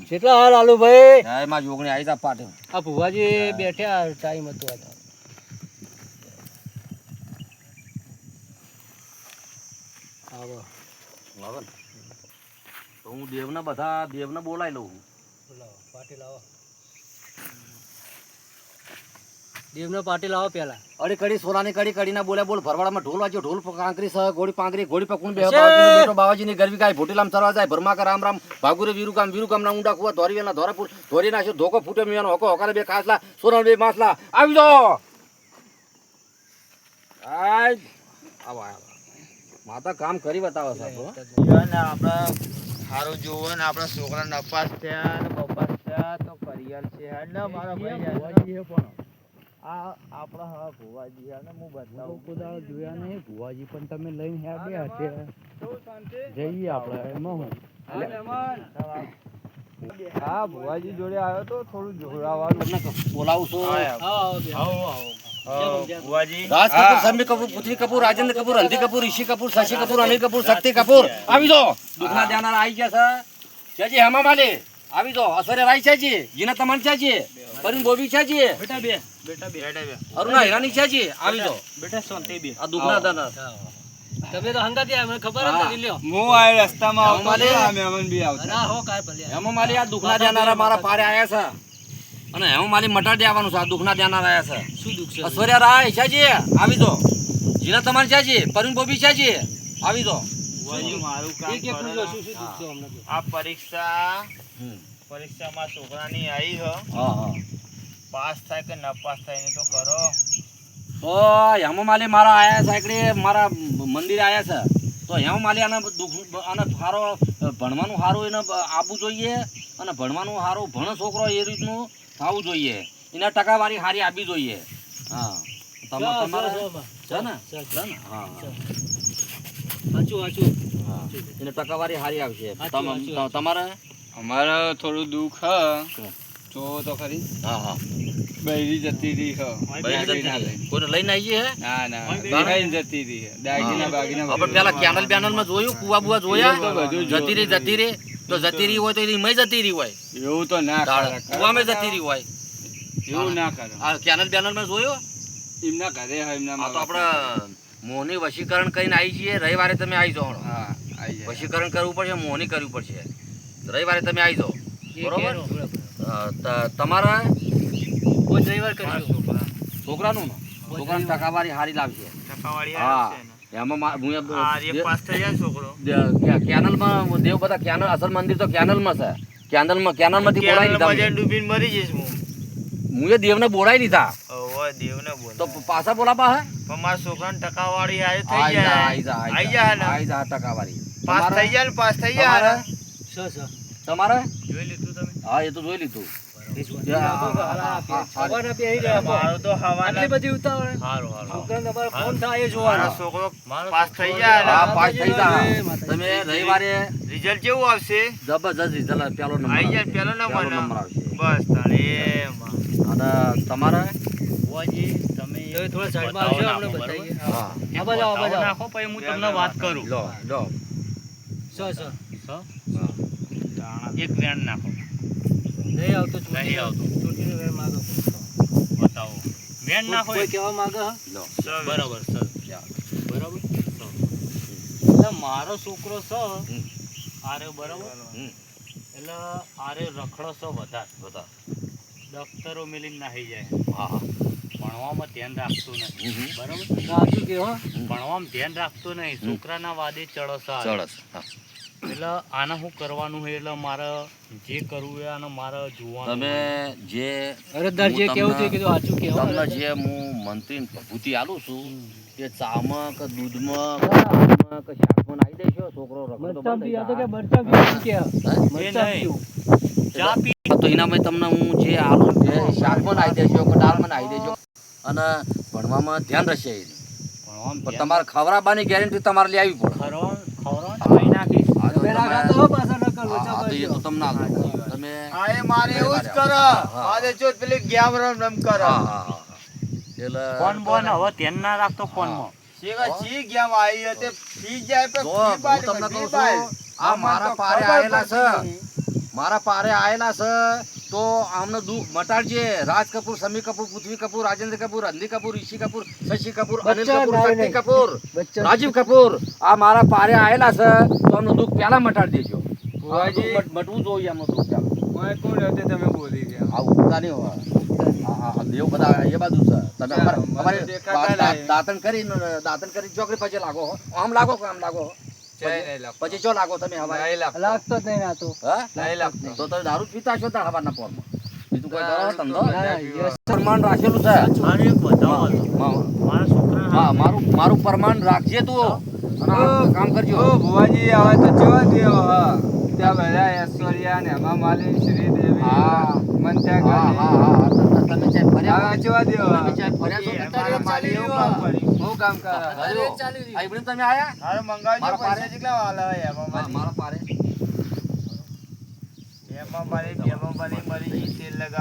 કેટલા હાલ આલુ ભાઈ? જય માં જોગણી આવી તા પાટે. આ ભુવાજી બેઠ્યા, ટાઈમ હતો આ તો. આવો લાવો ને. તો હું દેવને બધા દેવને બોલાવી લઉં. બોલાવો, પાટી લાવો. દેવનો પાટી લાવો પેલા. અરે કડી સોનાની કડી કડીના બોલે બોલ ભરવાડામાં ઢોલ વાગ્યો, ઢોલ કાંકરી સહ ગોળી પાંકરી ગોળી પકુણ બે બાવાજીનો બેટો બાવાજીની ગરવી ગાય ભોટીલામ સરવા જાય ભરમા કા રામ રામ ભાગુરે વીરુકામ ના ઊંડા કુવા ધોરી વેના ધોરાપુર ધોરી નાખ્યો ધોકો ફૂટે મિયાનો હોકો હોકારે બે ખાસલા સોના બે માસલા આવી જાઓ. આય આવા માતા કામ કરી બતાવે સાહેબ. આપણે સારું જોવો ને આપણા છોકરા નપાસ થયા ને બપાસ થયા તો કરિયર છે ને મારા ભાઈ પણ આ આપણા હા ભુવાજી અને હું બતાવું કોદાળ જોયા નહીં ભુવાજી પણ તમે લઈને હેડે હશે જઈએ આપણે એમાં હું હા ભુવાજી જોડે આવ્યો તો થોડું જોડાવાનું બોલાવું છું. ભુવાજી રાજ કપૂર, શમ્મી કપૂર, પૃથ્વી કપૂર, રાજેન્દ્ર કપૂર, હલ્દી કપૂર, ઋષિ કપૂર, શશી કપૂર, અનિલ કપૂર, શક્તિ કપૂર આવી જાઓ. દુખના દેનારા આવી ગયા છે જી હેમા માલી આવી જાઓ. અસરે રાઈ છે જી જીના તમન છે જી પરિન બોબી છે જી બેટા બે અરુણા હીરાની છે જી આવી જાઓ. બેટા શાંતિ બે આ દુખના દેનારા તમે તો હંગાતી મને ખબર જ નથી લ્યો. હું આ રસ્તામાં આવતો માલી. અમે અમન બી આવતા ના હો કાય ભલ્યા. હેમા માલી આ દુખના દેનારા મારા પારે આયા છે અને હેમા માલી મટાડી દેવાનું છે. આ દુખના દેનારા આયા છે. શું દુખ છે? અશ્વર્યા રાય છે જી આવી જાઓ. જીના તમન છે જી પરિન બોબી છે જી આવી જાઓ. ભુવાજી મારું કામ એક એક કરો. જો શું દુખ છે અમને તો. આ પરીક્ષામાં છોકરાની આવી હ હા હા પાસ થાય કે ન પાસ થાય એને તો કરો. તો હેમા માલી મારા આયા સાયકડી મારા મંદિરે આયા છે. તો હેમા માલી આને દુઃખ અને સારો ભણવાનું સારું એને આપવું જોઈએ અને ભણવાનું સારું ભણ છોકરો એ રીતનું થવું જોઈએ. એના ટકાવારી સારી આપવી જોઈએ. હા તમારે છે ને? છે ને? હા હાચું હા એને ટકાવારી સારી આવશે. સાચું. તમારે અમારે થોડું દુઃખ હ જોવો તો ખરી. હા હા બૈરી જતી રહી હ કોઈને લઈને આવીએ હે? ના ના બેહાઈને જતી રહી દાગીના બાગીના આપણે પેલા કેનલ બેનલમાં જોયું કુવા બુવા જોયા જતી રહી તો જતી રહી હોય તો એની મય જતી રહી હોય એવું તો ના કરે. કુવામાં જતી રહી હોય. એવું ના કરે. આ કેનલ બેનલમાં જોયો. એમના ઘરે હ એમના આ તો આપણે મોહની વશીકરણ કરીને આવી જઈએ. રવિવારે તમે આવી જાઓ. હા આઈ જાય. વશીકરણ કરવું પડશે, મોહની કરવી પડશે. રવિવારે તમે આવી જાઓ. બરોબર. તમારા કોઈ ડ્રાઈવર કરજો. છોકરાનું ને છોકરાની ટકાવારી સારી લાવશે. ટકાવાળી હા આવે છે ને. એમાં આર્ય પાસ થઈ જાય છોકરો. કેનલમાં દેવ બધા કેનલ અસલ મંદિર તો કેનલમાં છે. કેનલમાંથી બોલાવી કેરળમાં લીધા. જઈને ડૂબીને મરી જઈશ હું. હું એ દેવને બોલાવી લીધા ઓય દેવને તો બોલ. પાછા બોલાપા હે પણ મારા છોકરાને ટકાવાળી આવે થઈ આઈ જાય. જા આઈ જાય ને. આઈ જા ટકાવારી. પાસ થઈ જાય ને પાસ થઈ જાય. તમારે જોઈ લીધું તમે? હા એ તો જોઈ લીધું. સવારના બેહી રહ્યા મારો તો હવા આટલી બધી ઉતાવળ. હારું હારું. છોકરાને તમારો ફોન થાય એ મારો જોવાનો. છોકરો પાસ થઈ જાય હા ને. પાસ થઈ જા. તમે રવિવારે રિઝલ્ટ કેવું આવશે? જબરજસ્ત રિઝલ્ટ પેલો નંબર આઈ જાય આવશે. પેલો પહેલો નંબર નંબર આવશે. બસ તારે અને તમારે તમે તો થોડા સાઈડમાં આવજો આપણે બતાવીએ. હા આ બાજુ આવો, આ બાજુ આવો. નાખો પછી હું તમને વાત કરું. લો લો એક વેણ નાખો. નહીં આવતો નહીં આવતો. ચોટીનો વેર માગો. બતાવો. વેણ નાખો. કોઈ કહેવા માગે હા? લો બરાબર સર. બરાબર. એટલે મારો છોકરો છે આરે બરાબર હમ. એટલે આરે રખડો છે વધારે બતા દફતરો મિલીને નાહી જાય. હા હા ભણવામાં ધ્યાન રાખતું નહીં. હમ. બરાબર. સાચું કે હો? ભણવામાં ધ્યાન રાખતું નહીં. છોકરાના વાદે ચડસ આવે. ચડસ હા એટલે આને શું કરવાનું છે એટલે મારે જે કરવું એ આને મારે જોવાનું. તમે જે અરજદાર જે હું કેવું તમને- તે કીધું સાચું કે હો? તમને જે હું મંત્રી પ્રભુતિ આલું છું તે ચામાં કે દૂધમાં કે શાકમાં કે શાકમાં નાખી દેશો છોકરો રખડતો મરચાં બંધ થઈ પીવા તો કે જાય. મરચાં પીવું કે હે? મરચાં નહીં. પીવું. ચા પી તો એનામાં તમને હું જે આલું તે શાકમાં નાખી દેશો કે દાળમાં નાખી દેશો અને ભણવામાં ધ્યાન રહેશે એનું. ભણવામાં પણ તમારે ખવડાવવાની ગેરંટી તમારે લઈ આવી પડે. ખવડાવવાનું ખાઈ નાખીશ. આ તો પેલા તમે- ખાતો હો પાછા નકલ હા, ઓછા હા, તો એ તો કરજો. તમને આપો. તમે આ એ મારે એવું જ કરે. હા. આજે જો પેલી ગેમ રમ કરે. હા હા હા એટલે ફોન બોન હવે ધ્યાન ના રાખતો ફોનમાં. શેગા જી ગેમ આવી હતી ફી જાય જો, હું તમને કહું છું આ મારા પારે આયેલા છે મારા પારે આયેલા છે તો આમને દુઃખ મટાડજે. રાજ કપૂર, સમી કપૂર, પૃથ્વી કપૂર, રાજેન્દ્ર કપૂર, રણધીર કપૂર, ઋષિ કપૂર, શશી કપૂર, અનિલ કપૂર, શક્તિ કપૂર, રાજીવ કપૂર, આ મારા પારે આયેલા છે તો આમનું દુઃખ પહેલા મટાડી દેજો. ભુવાજી. મટવું જોઈએ આમનું દુઃખ પહેલા. ઓય કોણ હતો તમે બોલી ગયા? આ ઉગતા નહીં હોય. આ દેવ બધા એ બાજુ છે. તમે અમારે દેખાતા નહીં. દાંતણ કરી ચોકડી પછી લાગો હો. આમ લાગો કે આમ લાગો હો? જય નહીં લાગતો. પછી ચો લાગો તમે હવારે? નહીં લાગતો. લાગતો જ નહીં નાતો. હા? નહીં લાગતો. તો તમે દારૂ જ પીતા છો તાર હવારના પોરમાં. બીજું કોઈ કરો છો ધંધો? ના, ના, યસ. પ્રમાણ રાખેલું છે. હા, મારું પ્રમાણ રાખજે તું અને આ કામ કરજો. ઓ ભુવાજી હવે તો કેવા દેવ હા ત્યાં બધા ઐશ્વર્યા ને હેમા માલિની, શ્રીદેવી, હા. મંત્યા હા, ગાંધી. હા, હા. તમે ચાય ફર્યા? હવે કેવા દેવ તમે ચાય ફર્યા છો? હેમા માલિની એવું કામ કર્યું. બહુ કામ કરે. હલો. આ ઈબડી તમે આયા? હારું મંગાવજો. મારા પારે? પૈસા કેટલા વાલા હોય હેમા હા, માલિની? મારા પારે. હેમા માલિની મરી ગઈ, તેલ લગાવ